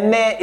NA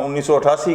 1988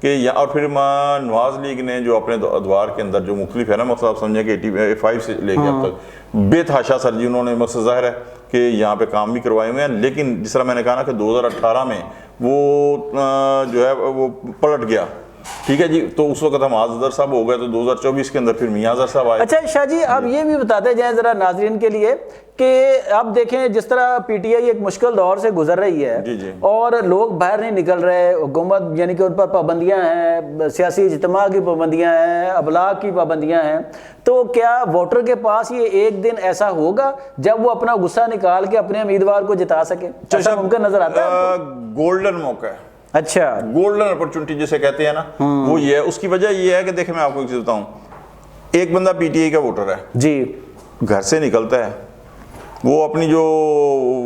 کہ اور پھر نواز لیگ نے جو اپنے ادوار کے اندر جو مختلف ہے نا، مطلب آپ سمجھیں کہ 85 سے لے کے اب تک بے تحاشا سر جی انہوں نے مقصد ظاہر ہے کہ یہاں پہ کام بھی کروائے ہوئے ہیں، لیکن جس طرح میں نے کہا نا کہ 2018 میں وہ جو ہے وہ پلٹ گیا، ٹھیک ہے جی، تو اس وقت ہم اظہر صاحب ہو گئے، تو 2024 کے اندر پھر میاں اظہر صاحب آئے۔ اچھا شاہ جی، آپ یہ بھی بتاتے جائیں ذرا ناظرین کے لیے کہ آپ دیکھیں جس طرح پی ٹی آئی ایک مشکل دور سے گزر رہی ہے اور لوگ باہر نہیں نکل رہے، حکومت یعنی کہ ان پر پابندیاں ہیں، سیاسی اجتماع کی پابندیاں ہیں، ابلاغ کی پابندیاں ہیں، تو کیا ووٹر کے پاس یہ ایک دن ایسا ہوگا جب وہ اپنا غصہ نکال کے اپنے امیدوار کو جتا سکے؟ ایسا ممکن نظر آتا ہے؟ گولڈن موقع ہے، اچھا گولڈن اپرچونٹی جسے کہتے ہیں نا، وہ یہ ہے۔ اس کی وجہ یہ ہے کہ دیکھیں میں آپ کو ایک چیز بتاؤں، ایک بندہ پی ٹی آئی کا ووٹر ہے جی، گھر سے نکلتا ہے، وہ اپنی جو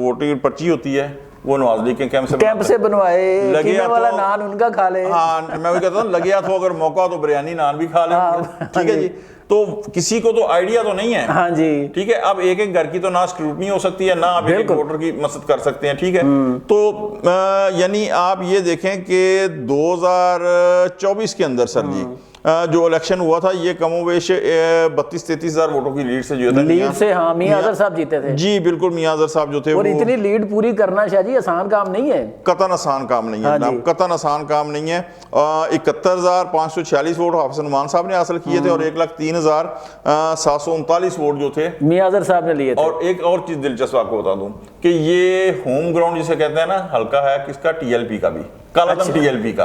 ووٹنگ پرچی ہوتی ہے وہ نواز لیگ کے کیمپ سے بنوائے، قیمے والا نان ان کا کھا لے، ہاں میں وہی کہتا ہوں لگیا تو اگر موقع تو بریانی نان بھی کھا لے، ٹھیک ہے جی۔ تو کسی کو تو آئیڈیا تو نہیں ہے، ہاں جی، ٹھیک ہے، اب ایک ایک گھر کی تو نہ اسکروٹنی ہو سکتی ہے، نہ آپ ایک ووٹر کی مدد کر سکتے ہیں، ٹھیک ہے۔ تو یعنی آپ یہ دیکھیں کہ 2024 کے اندر سر جی جو الیکشن ہوا تھا یہ کم و بیش 32-33 ہزار ووٹوں کی لیڈ سے جو ہے لیڈ سے، ہاں میاں اظہر صاحب جیتے تھے جی، بالکل میاں اظہر صاحب جو تھے، اور اتنی لیڈ پوری کرنا شاہ جی آسان کام نہیں ہے، قطعاً آسان کام نہیں ہے جناب، قطعاً آسان کام نہیں ہے۔ 71,546 ووٹ حافظ نعمان صاحب نے حاصل کیے تھے اور 1,03,739 ووٹ جو تھے میاں اظہر صاحب نے لیے تھے۔ اور ایک اور چیز دلچسپ آپ کو بتا دوں کہ یہ ہوم گراؤنڈ جسے کہتے ہیں نا حلقہ ہے کس کا، ٹی ایل پی کا بھی، کالعدم ٹی ایل پی کا،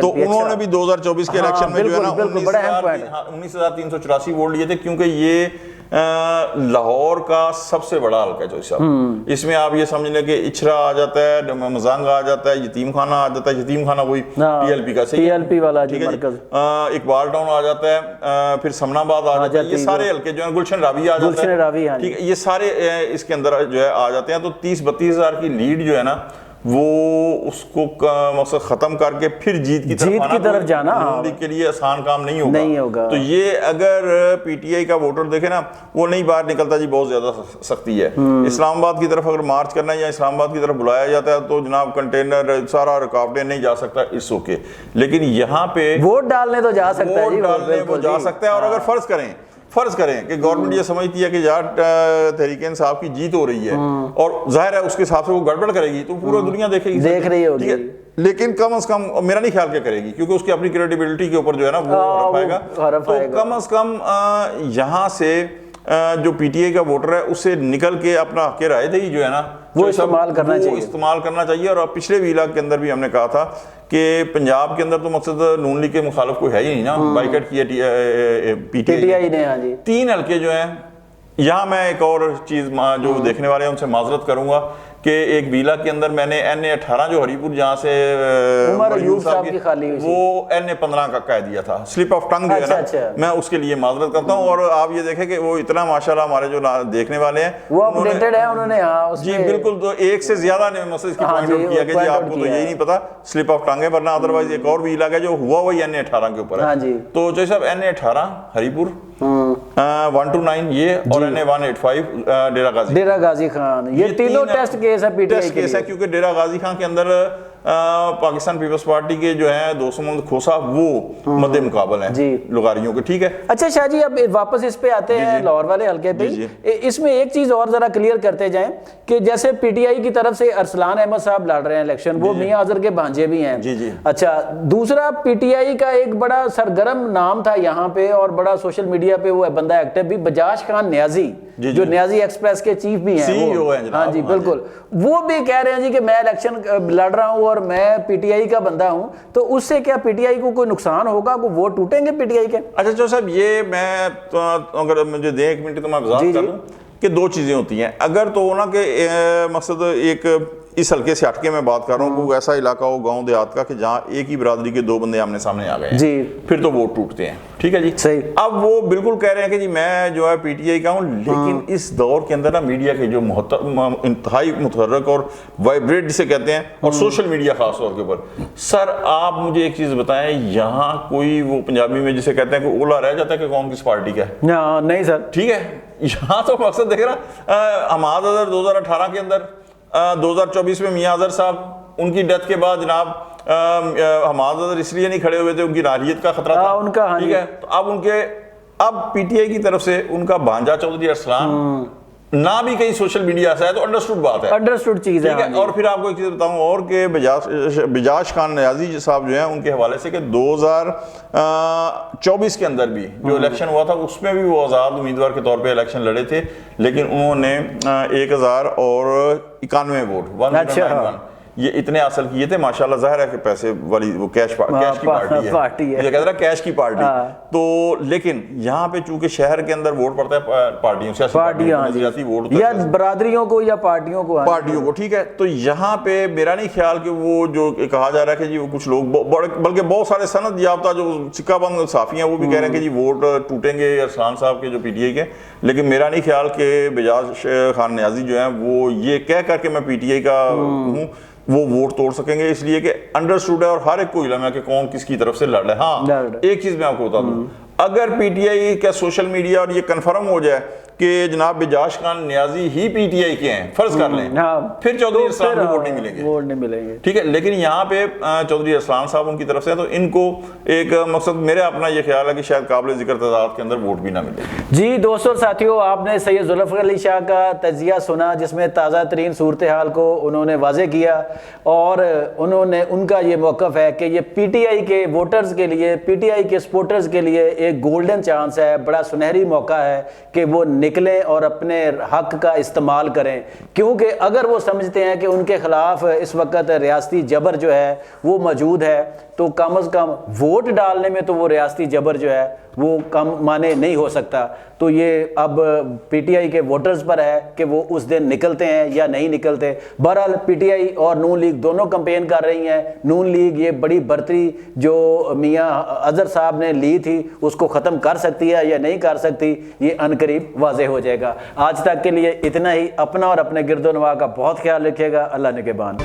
تو انہوں نے بھی 2024 کے الیکشن میں جو ہے نا 19,384 ووٹ لیے تھے، کیونکہ یہ لاہور کا سب سے بڑا حلقہ ہے جو صاحب، اس میں آپ یہ سمجھ لیں کہ اچھرا آ جاتا ہے، مزانگ آ جاتا ہے، یتیم خانہ آ جاتا ہے، یتیم خانہ وہی ٹی ایل پی کا، ٹی ایل پی والا جی مرکز، اقبال ٹاؤن آ جاتا ہے، پھر سمن آباد آ جاتا ہے، یہ سارے حلقے جو ہیں، گلشن راوی آ جاتا ہے، ٹھیک ہے، یہ سارے اس کے اندر جو ہے آ جاتے ہیں۔ تو 30-32 ہزار کی لیڈ جو ہے نا وہ اس کو مقصد ختم کر کے پھر جیت کی طرف جانا نون لیگ کے لیے آسان کام نہیں ہوگا۔ تو یہ اگر پی ٹی آئی کا ووٹر دیکھے نا وہ نہیں باہر نکلتا جی، بہت زیادہ سختی ہے۔ اسلام آباد کی طرف اگر مارچ کرنا ہے یا اسلام آباد کی طرف بلایا جاتا ہے تو جناب کنٹینر سارا رکاوٹیں نہیں جا سکتا، اس اوکے، لیکن یہاں پہ ووٹ ڈالنے تو جا سکتا ہے، ووٹ ڈالنے وہ جا سکتا ہے۔ اور اگر فرض کریں کہ گورنمنٹ یہ سمجھتی ہے کہ یار تحریک انصاف کی جیت ہو رہی ہے اور ظاہر ہے اس کے حساب سے وہ گڑبڑ کرے گی تو پورا دنیا دیکھے گی، دیکھ رہی ہوگی، لیکن کم از کم میرا نہیں خیال کیا کرے گی، کیونکہ اس کی اپنی کریڈیبلٹی کے اوپر جو ہے نا وہ حرف آئے گا۔ تو کم از کم یہاں سے جو پی ٹی آئی کا ووٹر ہے اسے نکل کے اپنا حق رائے دہی جو ہے نا وہ استعمال کرنا چاہیے۔ اور پچھلے ویلا کے اندر بھی ہم نے کہا تھا کہ پنجاب کے اندر تو مقصد نون لیگ کے مخالف کوئی ہے ہی نہیں نا، بائیکٹ کیا پی ٹی آئی نے۔ 3 حلقے جو ہیں یہاں میں ایک اور چیز جو دیکھنے والے ہیں ان سے معذرت کروں گا کہ ایک ویلا کے اندر میں نے NA18 جو ہری پور جہاں سے عمر ایوب صاحب کی خالی ہوئی وہ NA15 کا کہہ دیا تھا، سلپ آف ٹنگ جو ہے نا، میں اس کے لیے معذرت کرتا ہوں۔ اور آپ یہ دیکھیں کہ وہ اتنا ماشاءاللہ ہمارے جو دیکھنے والے ہیں وہ اپڈیٹڈ ہیں، انہوں نے جی بالکل، تو ایک سے زیادہ نے مسئلہ اس کی پوائنٹ آؤٹ کیا کہ جی آپ کو تو یہی نہیں پتا سلپ آف ٹنگ ہے، ورنہ ادروائز ایک اور ویلا ہے جو ہوا وہی NA18 کے اوپر ہے۔ تو جو صاحب NA18 ہری پور 129 یہ اور NA185 ڈیرہ غازی خان، یہ تینوں ٹیسٹ کیس ہے پی ٹی آئی کے لیے، کیونکہ ڈیرہ غازی خان کے اندر پاکستان پیپلز پارٹی کے جو ہیں دوست محمد کھوسا وہ مد مقابل ہیں لغاریوں کے، ٹھیک ہے۔ اچھا شاہ جی اب واپس اس پہ آتے ہیں لاہور والے حلقے پہ، اس میں ایک چیز اور ذرا کلیئر کرتے جائیں کہ جیسے پی ٹی آئی کی طرف سے ارسلان احمد صاحب لڑ رہے ہیں الیکشن، وہ میاں اظہر کے بھانجے بھی ہیں، اچھا دوسرا پی ٹی آئی کا ایک بڑا سرگرم نام تھا یہاں پہ اور بڑا سوشل میڈیا پہ وہ بندہ ایکٹیو بھی، بجاج خان نیازی جو نیازی ایکسپریس کے چیف بھی ہیں، ہاں جی بالکل، وہ بھی کہہ رہے ہیں جی کہ میں الیکشن لڑ رہا ہوں اور میں پی ٹی آئی کا بندہ ہوں، تو اس سے کیا پی ٹی آئی کو کوئی نقصان ہوگا، کوئی ووٹ ٹوٹیں گے پی ٹی آئی کے؟ اچھا جو صاحب یہ میں اگر مجھے دیں 1 منٹ تو میں وضاحت کر دوں کہ 2 چیزیں ہوتی ہیں، اگر تو نا کہ مقصد ایک اس حلقے سے ہٹ کے میں بات کر رہا ہوں، کوئی ایسا علاقہ ہو گاؤں دیہات کا کہ جہاں ایک ہی برادری کے 2 بندے آمنے سامنے آ گئے ہیں، پھر تو ووٹ ٹوٹتے ہیں، ٹھیک ہے جی صحیح۔ اب وہ بالکل کہہ رہے ہیں کہ جی میں جو ہے پی ٹی آئی کا ہوں، لیکن اس دور کے اندر نا میڈیا کے جو انتہائی متحرک اور وائبریٹ جسے کہتے ہیں، اور سوشل میڈیا خاص طور کے اوپر، سر آپ مجھے ایک چیز بتائیں، یہاں کوئی وہ پنجابی میں جسے کہتے ہیں کہ اولا رہ جاتا ہے کہ کون کس پارٹی کا ہے؟ نہیں سر، ٹھیک ہے، یہاں تو مقصد دیکھ رہا حماد اظہر 2018 کے اندر 2024 میں میاں اظہر صاحب ان کی ڈیتھ کے بعد جناب حماد اظہر اس لیے نہیں کھڑے ہوئے تھے، ان کی نااہلیت کا خطرہ تھا ان کا، ٹھیک ہے، تو اب پی ٹی آئی کی طرف سے ان کا بھانجا چودھری ارسلان نہ بھی کہیں سوشل میڈیا سے ہے تو انڈرسٹوڈ بات ہے، انڈرسٹوڈ چیز ہے۔ اور پھر آپ کو ایک چیز بتاؤں اور کہ بجاش خان نیازی صاحب جو ہیں ان کے حوالے سے کہ 2024 کے اندر بھی جو الیکشن ہوا تھا اس میں بھی وہ آزاد امیدوار کے طور پہ الیکشن لڑے تھے، لیکن انہوں نے 1091 ووٹ، یہ اتنے حاصل کیے تھے، ماشاءاللہ ظاہر ہے کہ پیسے والی وہ کیش کی پارٹی ہے، یہ کہہ رہا کیش کی پارٹی تو، لیکن یہاں پہ چونکہ شہر کے اندر ووٹ پڑتا ہے پارٹیوں، سیاسی نظریاتی ووٹ یا برادریوں کو یا پارٹیوں کو، ٹھیک ہے، تو یہاں پہ میرا نہیں خیال کہ وہ جو کہا جا رہا ہے کہ جی وہ کچھ لوگ بلکہ بہت سارے سند یافتہ جو سکہ بند صحافی ہیں وہ بھی کہہ رہے ہیں کہ جی ووٹ ٹوٹیں گے ارسلان صاحب کے جو پی ٹی آئی کے، لیکن میرا نہیں خیال کہ بجاش خان نیازی جو ہیں وہ یہ کہہ کر کے میں پی ٹی آئی کا ہوں وہ ووٹ توڑ سکیں گے، اس لیے کہ انڈرسٹوڈ ہے اور ہر ایک کو علم ہے کہ کون کس کی طرف سے لڑ رہا ہے۔ ہاں ایک چیز میں آپ کو بتا دوں، اگر پی ٹی آئی کا سوشل میڈیا اور یہ کنفرم ہو جائے کہ جناب بجاش خان نیازی ہی پی ٹی آئی کے ہیں، فرض کر لیں، پھر چودھری ارسلان کو ووٹ نہیں ملیں گے، ٹھیک ہے، لیکن یہاں پہ چودھری ارسلان صاحب ان کی طرف سے تو ان کو ایک مقصد میرے اپنا یہ خیال ہے کہ شاید قابل ذکر تعداد کے اندر ووٹ بھی نہ ملے۔ جی دوستوں ساتھیوں، آپ نے سید ذوالفقار علی شاہ کا تجزیہ سنا جس میں تازہ ترین صورتحال کو انہوں نے واضح کیا، اور انہوں نے ان کا یہ موقف ہے کہ یہ پی ٹی آئی کے ووٹرز کے لیے، پی ٹی آئی کے سپورٹرز کے لیے ایک گولڈن چانس ہے، بڑا سنہری موقع ہے کہ وہ نکلیں اور اپنے حق کا استعمال کریں، کیونکہ اگر وہ سمجھتے ہیں کہ ان کے خلاف اس وقت ریاستی جبر جو ہے وہ موجود ہے تو کم از کم ووٹ ڈالنے میں تو وہ ریاستی جبر جو ہے وہ کم مانے نہیں ہو سکتا، تو یہ اب پی ٹی آئی کے ووٹرز پر ہے کہ وہ اس دن نکلتے ہیں یا نہیں نکلتے۔ بہرحال پی ٹی آئی اور نون لیگ دونوں کمپین کر رہی ہیں، نون لیگ یہ بڑی برتری جو میاں اظہر صاحب نے لی تھی اس کو ختم کر سکتی ہے یا نہیں کر سکتی، یہ عنقریب واضح ہو جائے گا۔ آج تک کے لیے اتنا ہی، اپنا اور اپنے گرد و نواح کا بہت خیال رکھیے گا، اللہ نگہبان۔